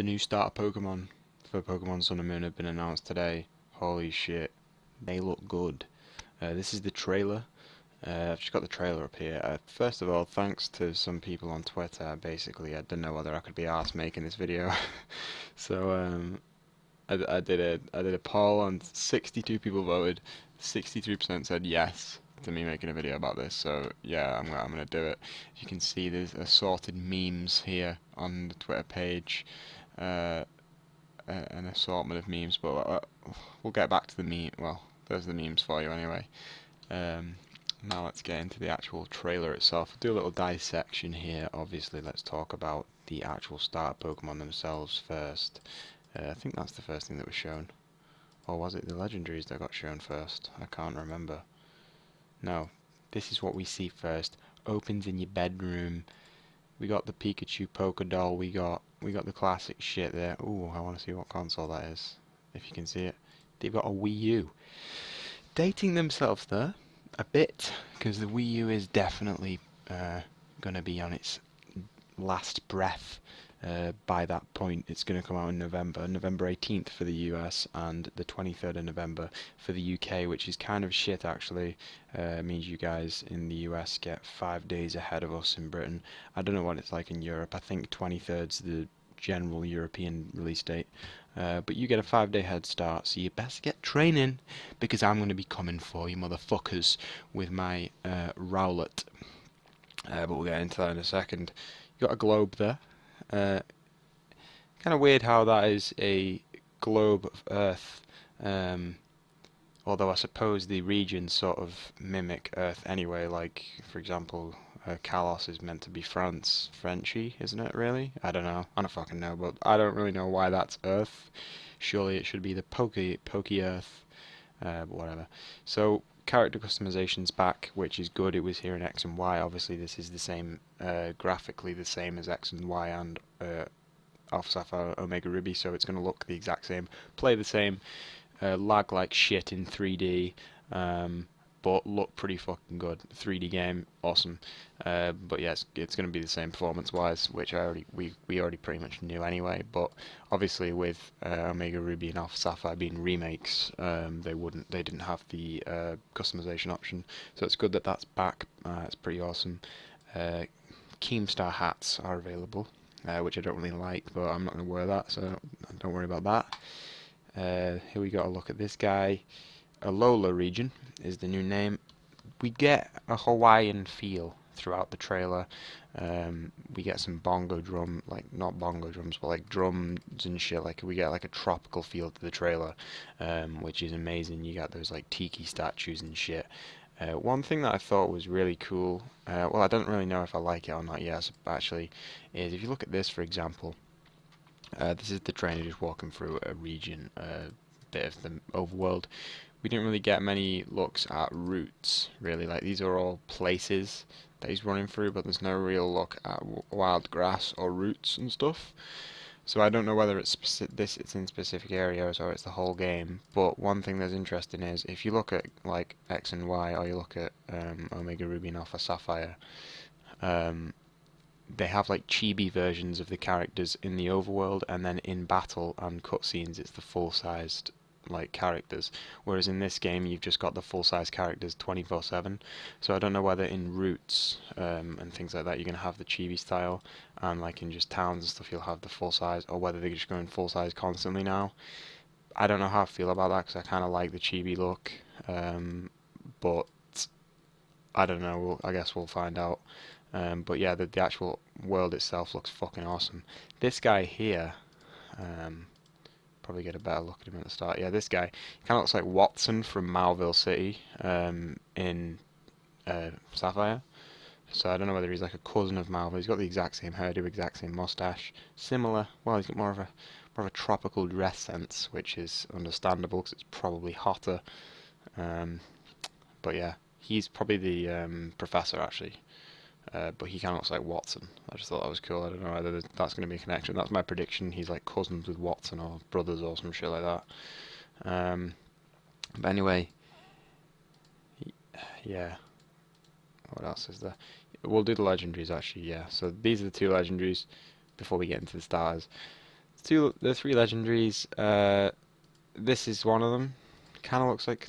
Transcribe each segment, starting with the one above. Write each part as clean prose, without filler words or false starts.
The new starter Pokemon for Pokemon Sun and Moon have been announced today. Holy shit, they look good. This is the trailer. I've just got the trailer up here. First of all, thanks to some people on Twitter. Basically, I didn't know whether I could be arsed making this video, so I did a poll and 62 people voted. 63% said yes to me making a video about this. So yeah, I'm gonna do it. You can see there's assorted memes here on the Twitter page. An assortment of memes, but we'll get back to the meme. Well, there's the memes for you anyway. Now let's get into the actual trailer itself. We'll do a little dissection here. Obviously, let's talk about the actual starter Pokemon themselves first. I think that's the first thing that was shown. Or was it the legendaries that got shown first? I can't remember. No, this is what we see first. Opens in your bedroom. We got the Pikachu Poké Doll. We got the classic shit there. Ooh, I want to see what console that is. If you can see it, they've got a Wii U. Dating themselves there a bit, because the Wii U is definitely gonna be on its last breath. By that point, it's going to come out in November 18th for the US and the 23rd of November for the UK, which is kind of shit actually. It means you guys in the US get 5 days ahead of us in Britain. I don't know what it's like in Europe. I think 23rd's the general European release date. But you get a 5-day head start, so you best get training, because I'm going to be coming for you motherfuckers with my Rowlet. But we'll get into that in a second. You got a globe there. Kind of weird how that is a globe of Earth, although I suppose the regions sort of mimic Earth anyway. Like, for example, Kalos is meant to be Frenchy, isn't it? Really? I don't know. I don't fucking know, but I don't really know why that's Earth. Surely it should be the Pokey Earth, but whatever. So character customization's back, which is good. It was here in X and Y. Obviously, this is the same, graphically the same as X and Y and Alpha Sapphire Omega Ruby, so it's going to look the exact same, play the same, lag like shit in 3D, but look pretty fucking good. 3D game, awesome. But yeah, it's going to be the same performance-wise, which we already pretty much knew anyway. But obviously, with Omega Ruby and Alpha Sapphire being remakes, they didn't have the customization option, so it's good that that's back. It's pretty awesome. Keemstar hats are available, which I don't really like, but I'm not going to wear that, so don't worry about that. Here we got a look at this guy. Alola region is the new name. We get a Hawaiian feel throughout the trailer. We get some bongo drum, like not bongo drums, but like drums and shit. Like we get like a tropical feel to the trailer, which is amazing. You got those like tiki statues and shit. One thing that I thought was really cool, well, I don't really know if I like it or not yet, actually, is if you look at this, for example, this is the trainer just walking through a region, bit of the overworld. We didn't really get many looks at routes, really. Like, these are all places that he's running through, but there's no real look at wild grass or routes and stuff. So I don't know whether it's in specific areas or it's the whole game. But one thing that's interesting is if you look at like X and Y, or you look at Omega Ruby and Alpha Sapphire, they have like chibi versions of the characters in the overworld, and then in battle and cutscenes it's the full-sized like characters, whereas in this game you've just got the full-size characters 24/7. So I don't know whether in routes and things like that you're going to have the chibi style, and like in just towns and stuff you'll have the full-size, or whether they're just going full-size constantly now. I don't know how I feel about that, because I kind of like the chibi look, but I don't know, I guess we'll find out. But yeah, the actual world itself looks fucking awesome. This guy here, probably get a better look at him at the start. Yeah, this guy kind of looks like Watson from Malville City in Sapphire. So I don't know whether he's like a cousin of Malville. He's got the exact same hairdo, exact same mustache, similar. Well, he's got more of a tropical dress sense, which is understandable because it's probably hotter. But yeah, he's probably the professor actually. But he kind of looks like Watson. I just thought that was cool. I don't know whether that's going to be a connection. That's my prediction. He's like cousins with Watson or brothers or some shit like that. But anyway, yeah. What else is there? We'll do the legendaries actually, yeah. So these are the two legendaries before we get into the starters. The three legendaries. This is one of them. Kind of looks like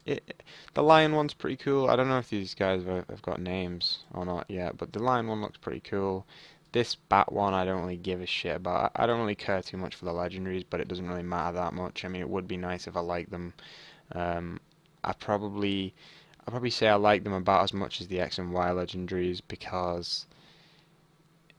it. The lion one's pretty cool. I don't know if these guys have got names or not yet, but the lion one looks pretty cool. This bat one I don't really give a shit about. I don't really care too much for the legendaries, but it doesn't really matter that much. I mean, it would be nice if I liked them. Um, I probably I'd probably say I like them about as much as the X and Y legendaries because,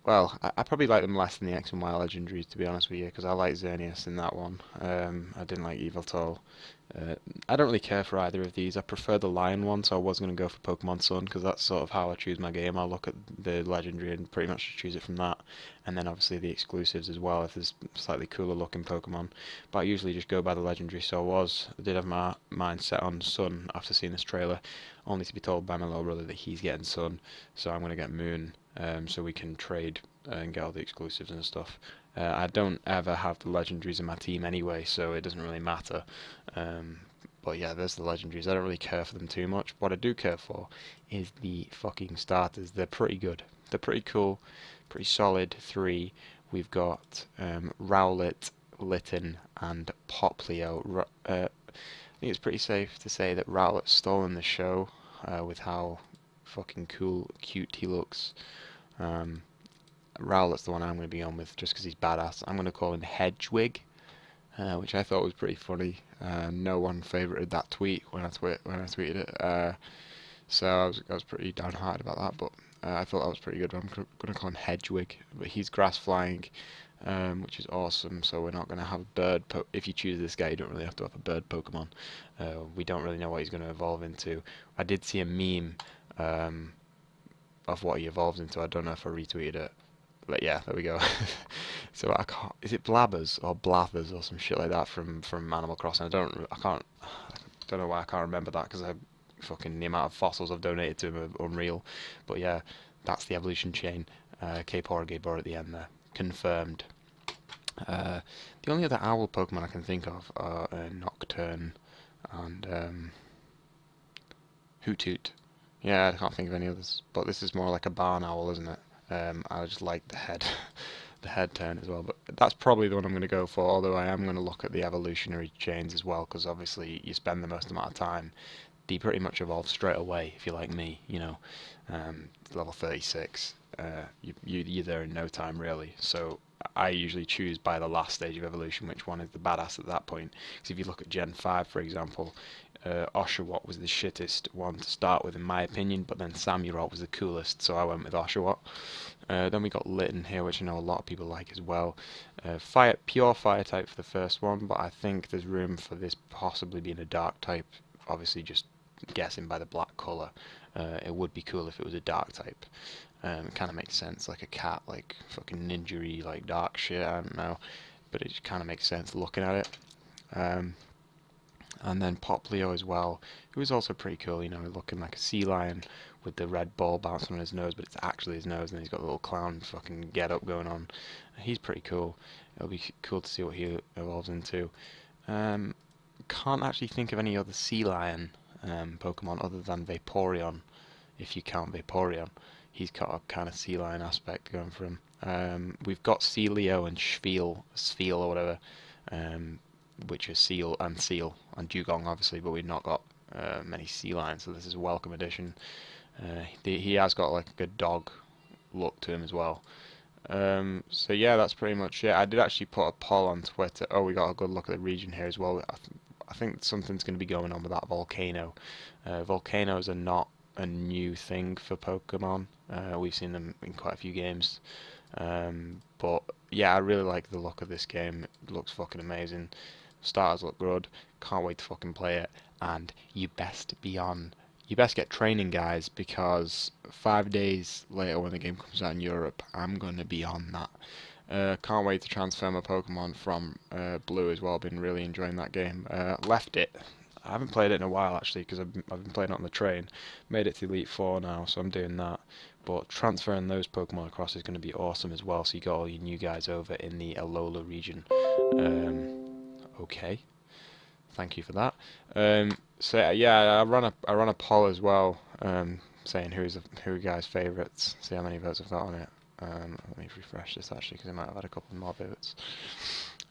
well, I probably like them less than the X and Y legendaries to be honest with you, because I like Xerneas in that one. I didn't like Yveltal. I don't really care for either of these. I prefer the Lion one, so I was going to go for Pokemon Sun because that's sort of how I choose my game. I'll look at the legendary and pretty much choose it from that, and then obviously the exclusives as well if there's slightly cooler looking Pokemon. But I usually just go by the legendary, so I did have my mind set on Sun after seeing this trailer, only to be told by my little brother that he's getting Sun, so I'm going to get Moon, so we can trade and get all the exclusives and stuff. I don't ever have the legendaries in my team anyway, so it doesn't really matter. Um, but yeah, there's the legendaries. I don't really care for them too much. What I do care for is the fucking starters. They're pretty good. They're pretty cool, pretty solid. Three. We've got Rowlet, Litten, and Poplio. I think it's pretty safe to say that Rowlet's stolen the show with how fucking cool, cute he looks. Um, Rowlet's the one I'm going to be on with just because he's badass. I'm going to call him Hedgewig, which I thought was pretty funny. No one favorited that tweet when I tweeted it, so I was pretty downhearted about that. But I thought that was pretty good. I'm going to call him Hedgewig, but he's grass flying, which is awesome. So we're not going to have a bird. If you choose this guy, you don't really have to have a bird Pokemon. We don't really know what he's going to evolve into. I did see a meme of what he evolves into. I don't know if I retweeted it. But yeah, there we go. So I can't. Is it Blabbers or Blathers or some shit like that from Animal Crossing? I don't know why I can't remember that because the amount of fossils I've donated to him are unreal. But yeah, that's the evolution chain. K-Por, Gabor at the end there, confirmed. The only other owl Pokemon I can think of are Nocturne and Hoot Hoot. Yeah, I can't think of any others. But this is more like a barn owl, isn't it? I just like the head, the head turn as well. But that's probably the one I'm going to go for. Although I am going to look at the evolutionary chains as well, because obviously you spend the most amount of time. They pretty much evolve straight away if you're like me, you know. Level 36, you're there in no time really. So I usually choose by the last stage of evolution which one is the badass at that point. Because if you look at Gen 5, for example, Oshawott was the shittest one to start with in my opinion, but then Samurott was the coolest, so I went with Oshawott. Then we got Litten here, which I know a lot of people like as well. Pure fire type for the first one, but I think there's room for this possibly being a dark type. Obviously, just guessing by the black colour. It would be cool if it was a dark type. It kind of makes sense, like a cat, like fucking ninja-y, like dark shit. I don't know, but it kind of makes sense looking at it. And then Poplio as well, who is also pretty cool, you know, looking like a sea lion with the red ball bouncing on his nose, but it's actually his nose, and he's got a little clown fucking get-up going on. He's pretty cool. It'll be cool to see what he evolves into. Can't actually think of any other sea lion Pokemon other than Vaporeon, if you count Vaporeon. He's got a kind of sea lion aspect going for him. We've got Celio and Spheal or whatever, which are Seal and Dugong obviously, but we've not got many sea lions, so this is a welcome addition. He has got like a good dog look to him as well. So yeah, that's pretty much it. I did actually put a poll on Twitter. Oh, we got a good look at the region here as well. I think something's going to be going on with that volcano. Volcanoes are not a new thing for Pokemon. We've seen them in quite a few games. But yeah, I really like the look of this game. It looks fucking amazing. Starters look good. Can't wait to fucking play it. And you best get training, guys, because 5 days later when the game comes out in Europe, I'm going to be on that. Can't wait to transfer my Pokemon from Blue as well. Been really enjoying that game. Left it. I haven't played it in a while actually because I've been playing it on the train. Made it to Elite Four now, so I'm doing that. But transferring those Pokemon across is going to be awesome as well. So you got all your new guys over in the Alola region. Okay, thank you for that. So yeah, I run a poll as well, saying who guys' favourites. See how many votes I've got on it. Let me refresh this actually because I might have had a couple more votes.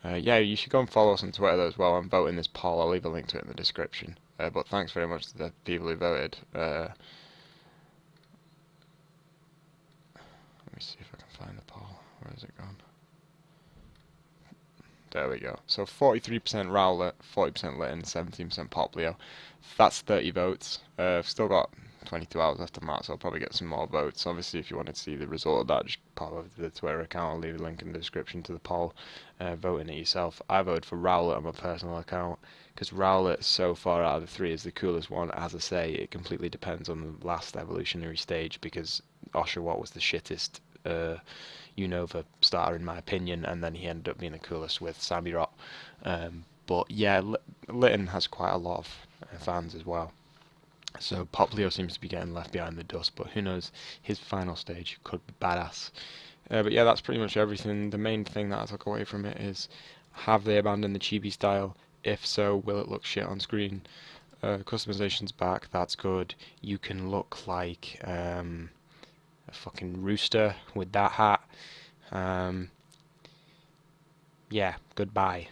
Yeah, you should go and follow us on Twitter as well. I'm voting this poll. I'll leave a link to it in the description. But thanks very much to the people who voted. Let me see if I can find the poll. Where has it gone? There we go. So 43% Rowlet, 40% Litten, 17% Poplio. That's 30 votes. I've still got 22 hours left on that, so I'll probably get some more votes. Obviously, if you wanted to see the result of that, just pop over to the Twitter account. I'll leave a link in the description to the poll. Voting it yourself. I voted for Rowlet on my personal account because Rowlet, so far out of the three, is the coolest one. As I say, it completely depends on the last evolutionary stage because Oshawott was the shittest Unova starter in my opinion, and then he ended up being the coolest with Samurott. But yeah, Litten has quite a lot of fans as well. So Poplio seems to be getting left behind the dust, but who knows, his final stage could be badass. But yeah, that's pretty much everything. The main thing that I took away from it is, have they abandoned the chibi style? If so, will it look shit on screen? Customization's back, that's good. You can look like a fucking rooster with that hat. Yeah, goodbye.